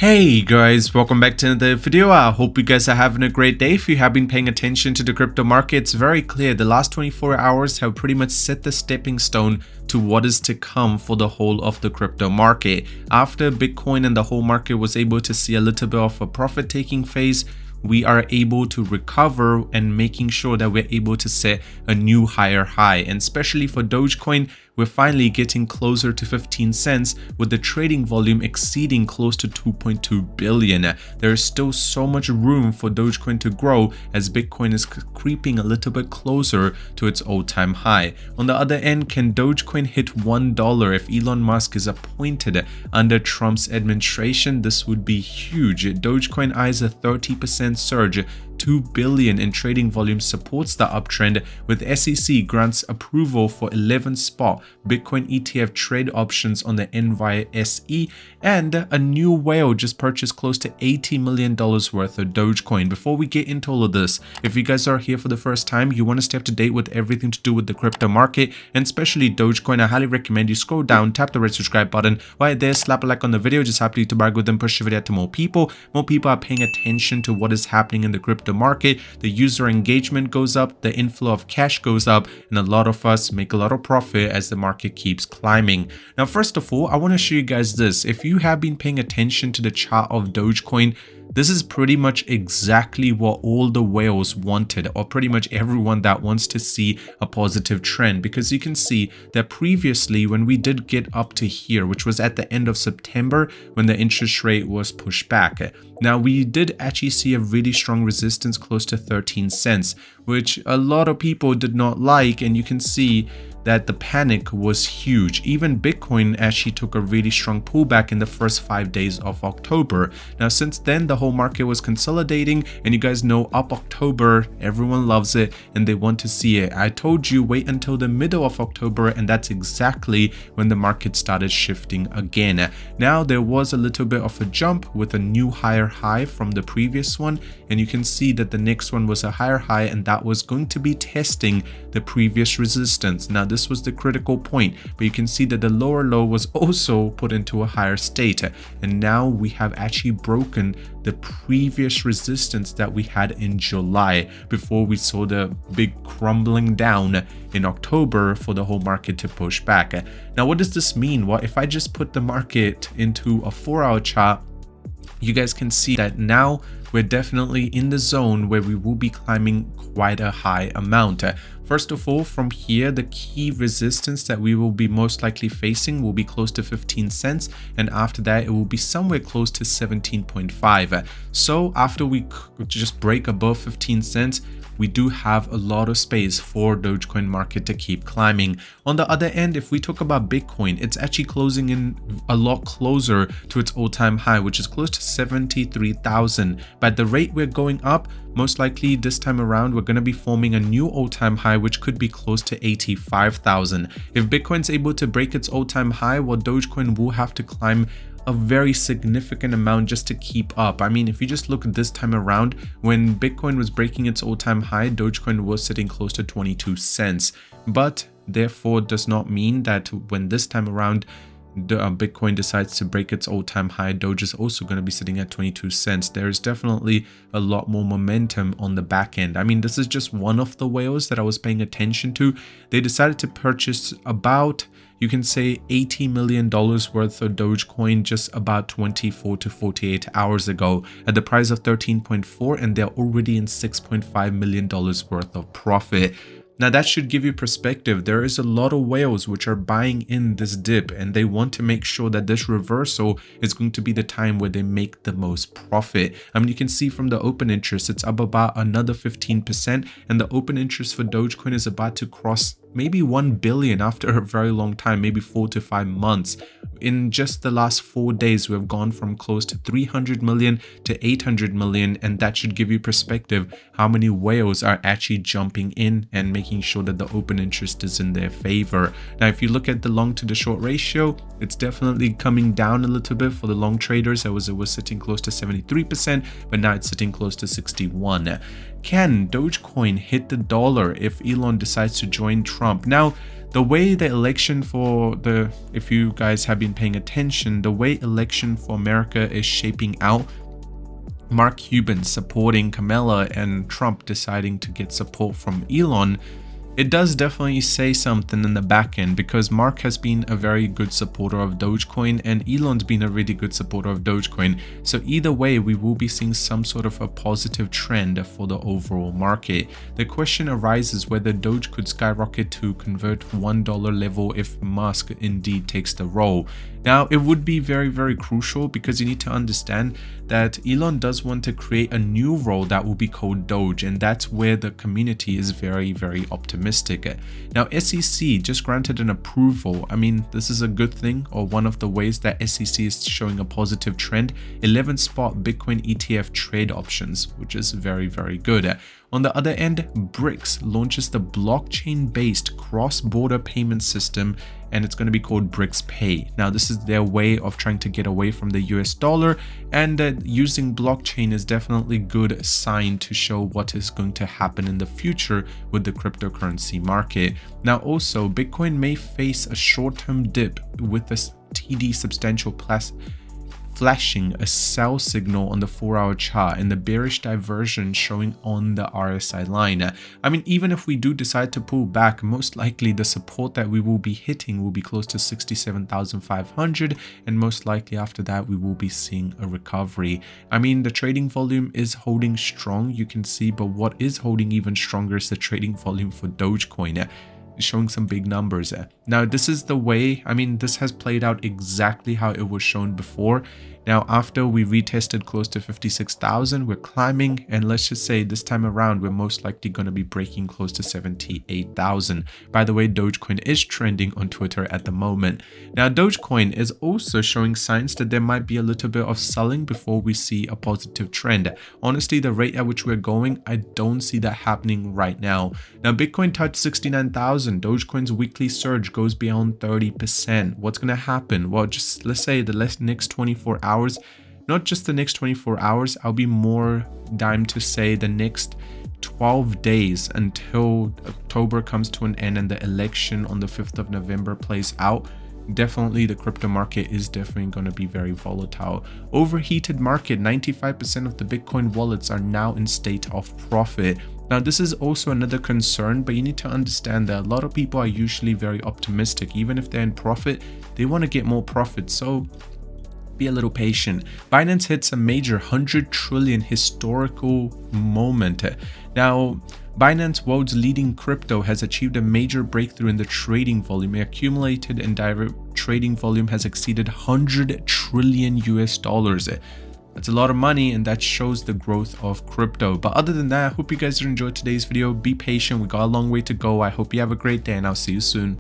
Hey guys, welcome back to another video. I hope you guys are having a great day. If you have been paying attention to the crypto market, it's very clear the last 24 hours have pretty much set the stepping stone to what is to come for the whole of the crypto market. After Bitcoin and the whole market was able to see a little bit of a profit taking phase, we are able to recover and making sure that we're able to set a new higher high. And especially for Dogecoin, we're finally getting closer to 15 cents with the trading volume exceeding close to 2.2 billion. There is still so much room for Dogecoin to grow as Bitcoin is creeping a little bit closer to its all-time high. On the other end, can Dogecoin hit $1 if Elon Musk is appointed under Trump's administration? This would be huge. Dogecoin eyes a 30% surge. 2 billion in trading volume supports the uptrend, with SEC grants approval for 11 spot Bitcoin ETF trade options on the NYSE, and a new whale just purchased close to $80 million worth of Dogecoin. Before we get into all of this, if you guys are here for the first time, you want to stay up to date with everything to do with the crypto market and especially Dogecoin, I highly recommend you scroll down, tap the red subscribe button right there, slap a like on the video, just happy to brag with them, push the video out to more people. More people are paying attention to what is happening in the crypto market. The user engagement goes up, the inflow of cash goes up, and a lot of us make a lot of profit as the market keeps climbing. Now, first of all, I want to show you guys this. If you have been paying attention to the chart of Dogecoin, this is pretty much exactly what all the whales wanted, or pretty much everyone that wants to see a positive trend, because you can see that previously when we did get up to here, which was at the end of September when the interest rate was pushed back, now we did actually see a really strong resistance close to 13 cents, which a lot of people did not like, and you can see that the panic was huge. Even Bitcoin actually took a really strong pullback in the first 5 days of October. Now, since then, the whole market was consolidating, and you guys know up October, everyone loves it and they want to see it. I told you wait until the middle of October, and that's exactly when the market started shifting again. Now, there was a little bit of a jump with a new higher high from the previous one, and you can see that the next one was a higher high, and that was going to be testing the previous resistance. Now, this was the critical point, but you can see that the lower low was also put into a higher state, and now we have actually broken the previous resistance that we had in July before we saw the big crumbling down in October for the whole market to push back. Now, what does this mean? Well, if I just put the market into a 4-hour chart, you guys can see that now we're definitely in the zone where we will be climbing quite a high amount. First of all, from here, the key resistance that we will be most likely facing will be close to 15 cents, and after that it will be somewhere close to 17.5. So after we just break above 15 cents, we do have a lot of space for Dogecoin market to keep climbing. On the other end, if we talk about Bitcoin, it's actually closing in a lot closer to its all-time high, which is close to 73,000. But at the rate we're going up, most likely this time around, we're going to be forming a new all-time high, which could be close to 85,000. If Bitcoin's able to break its all-time high, well, Dogecoin will have to climb a very significant amount just to keep up. I mean, if you just look at this time around, when Bitcoin was breaking its all-time high, Dogecoin was sitting close to 22 cents. But therefore does not mean that when this time around Bitcoin decides to break its all-time high, Doge is also going to be sitting at 22 cents. There is definitely a lot more momentum on the back end. I mean, this is just one of the whales that I was paying attention to. They decided to purchase about, you can say, $80 million worth of Dogecoin just about 24 to 48 hours ago at the price of 13.4, and they're already in $6.5 million worth of profit. Now, that should give you perspective. There is a lot of whales which are buying in this dip, and they want to make sure that this reversal is going to be the time where they make the most profit. I mean, you can see from the open interest, it's up about another 15%, and the open interest for Dogecoin is about to cross maybe 1 billion after a very long time, maybe 4 to 5 months. In just the last 4 days, we have gone from close to 300 million to 800 million, and that should give you perspective how many whales are actually jumping in and making sure that the open interest is in their favor. Now, if you look at the long to the short ratio, it's definitely coming down a little bit for the long traders. It was sitting close to 73%, but now it's sitting close to 61%. Can Dogecoin hit the dollar if Elon decides to join Trump? Now, the way the election for if you guys have been paying attention, the way election for America is shaping out, Mark Cuban supporting Kamala and Trump deciding to get support from Elon, it does definitely say something in the back end, because Mark has been a very good supporter of Dogecoin and Elon's been a really good supporter of Dogecoin. So either way, we will be seeing some sort of a positive trend for the overall market. The question arises whether Doge could skyrocket to convert $1 level if Musk indeed takes the role. Now, it would be very, very crucial, because you need to understand that Elon does want to create a new role that will be called Doge, and that's where the community is very, very optimistic. Now, SEC just granted an approval. I mean, this is a good thing, or one of the ways that SEC is showing a positive trend. 11 spot Bitcoin ETF trade options, which is very, very good. On the other end, BRICS launches the blockchain-based cross-border payment system, and it's going to be called BRICS Pay. Now, this is their way of trying to get away from the US dollar, and using blockchain is definitely a good sign to show what is going to happen in the future with the cryptocurrency market. Now, also, Bitcoin may face a short-term dip with a TD substantial flashing a sell signal on the 4-hour chart and the bearish diversion showing on the RSI line. I mean, even if we do decide to pull back, most likely the support that we will be hitting will be close to 67,500, and most likely after that we will be seeing a recovery. I mean, the trading volume is holding strong, you can see, but what is holding even stronger is the trading volume for Dogecoin, showing some big numbers. Now, this is the way, I mean, this has played out exactly how it was shown before. Now, after we retested close to 56,000, we're climbing, and let's just say this time around, we're most likely going to be breaking close to 78,000. By the way, Dogecoin is trending on Twitter at the moment. Now, Dogecoin is also showing signs that there might be a little bit of selling before we see a positive trend. Honestly, the rate at which we're going, I don't see that happening right now. Now, Bitcoin touched 69,000. Dogecoin's weekly surge goes beyond 30%. What's going to happen? Well, just let's say the next 24 hours, not just the next 24 hours, I'll be more dime to say the next 12 days until October comes to an end and the election on the 5th of November plays out. Definitely the crypto market is definitely going to be very volatile. Overheated market, 95% of the Bitcoin wallets are now in state of profit. Now, this is also another concern, but you need to understand that a lot of people are usually very optimistic. Even if they're in profit, they want to get more profit. So be a little patient. Binance hits a major 100 trillion historical moment. Now, Binance, world's leading crypto, has achieved a major breakthrough in the trading volume. Accumulated and direct trading volume has exceeded 100 trillion US dollars. That's a lot of money, and that shows the growth of crypto. But other than that, I hope you guys enjoyed today's video. Be patient, we got a long way to go. I hope you have a great day, and I'll see you soon.